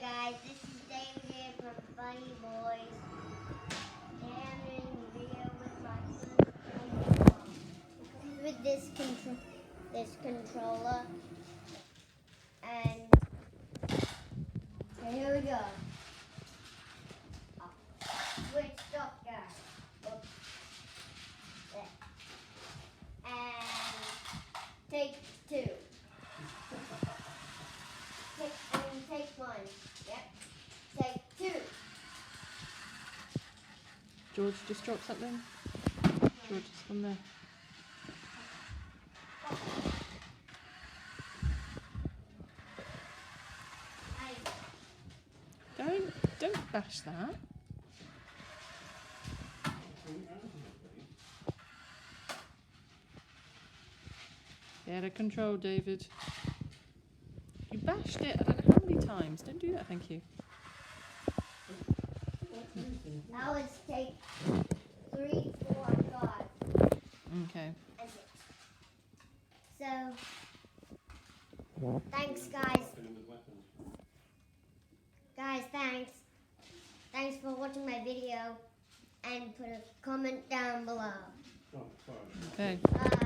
guys, this is David here from Funniboys, and I'm doing a video with my son. It comes with this controller, and okay, here we go. Switched off, guys. Oops. There. And take two. Take one. Yep. Take two. George, just drop something. George, it's from there. Don't bash that. Get a control, David. You bashed it, I don't know how many times. Don't do that, thank you. That was take 3, 4, 5. Okay. And 6. So, thanks, guys. Guys, thanks. Thanks for watching my video. And put a comment down below. Okay. Bye.